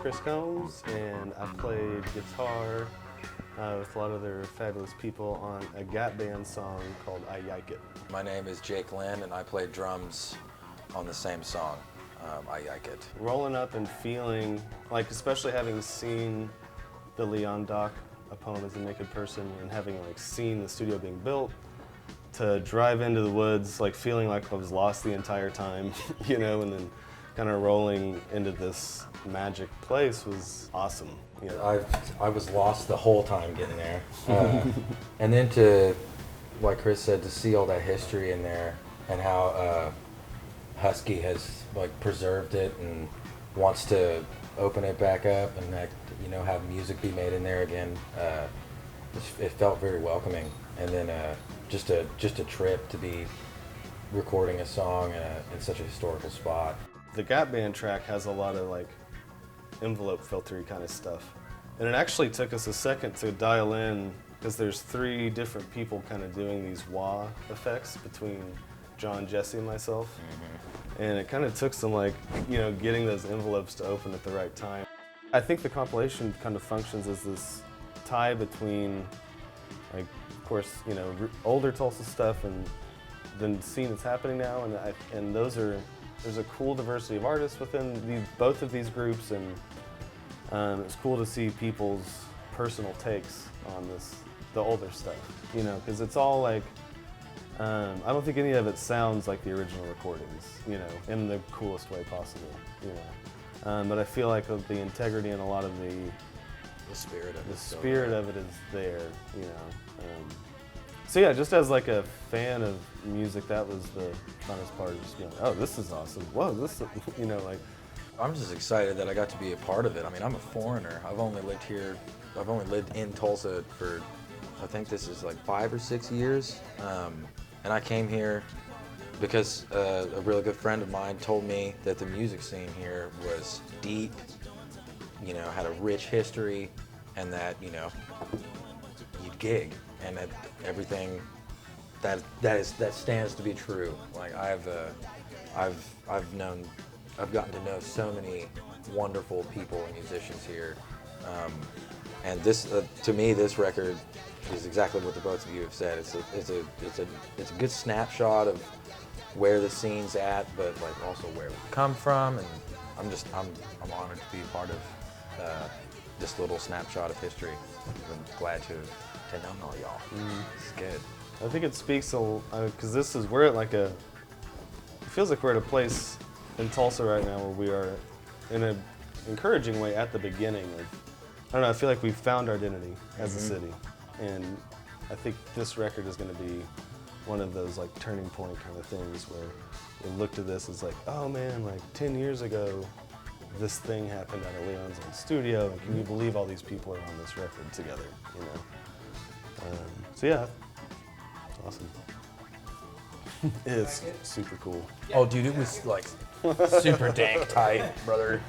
Chris Combs, and I played guitar with a lot of other fabulous people on a Gap Band song called I Yike It. My name is Jake Lynn, and I played drums on the same song, I Yike It. Rolling up and feeling, like especially having seen the Leon doc, A Poem as a Naked Person, and having like seen the studio being built, to drive into the woods, like feeling like I was lost the entire time, you know, and then kind of rolling into this magic place was awesome. You know? I was lost the whole time getting there. And then to, like Chris said, to see all that history in there and how Huskey has like preserved it and wants to open it back up and you know, have music be made in there again. It felt very welcoming. And then just a trip to be recording a song in such a historical spot. The Gap Band track has a lot of like envelope filtery kind of stuff. And it actually took us a second to dial in, because there's 3 different people kind of doing these wah effects between John, Jesse, and myself. Mm-hmm. And it kind of took some like, you know, getting those envelopes to open at the right time. I think the compilation kind of functions as this tie between, like, of course, you know, older Tulsa stuff and then the scene that's happening now, and there's a cool diversity of artists within both of these groups, and it's cool to see people's personal takes on the older stuff, you know, because it's all like, I don't think any of it sounds like the original recordings, you know, in the coolest way possible, you know. But I feel like the integrity and a lot of the spirit of it is there, you know. So yeah, just as like a fan of music, that was the funnest part, just being like, oh, this is awesome. Whoa, this, you know, like. I'm just excited that I got to be a part of it. I mean, I'm a foreigner. I've only lived in Tulsa for, I think this is like 5 or 6 years. And I came here because a really good friend of mine told me that the music scene here was deep, you know, had a rich history, and that, you know, you'd gig, and that everything that stands to be true. Like I've gotten to know so many wonderful people and musicians here, and this, to me, this record is exactly what the both of you have said. It's a good snapshot of where the scene's at, but like also where we come from, and I'm honored to be a part of this little snapshot of history. I'm glad to know all y'all. It's good. I think it speaks because we're at like it feels like we're at a place in Tulsa right now where we are, in an encouraging way, at the beginning of, I don't know, I feel like we've found our identity as a city. And I think this record is going to be one of those like turning point kind of things where we look to this as like, oh man, like 10 years ago, this thing happened at a Leon's own studio, and can you believe all these people are on this record together, you know? So yeah, it's awesome. It's super cool. Oh, dude, it was like super dank tight, brother.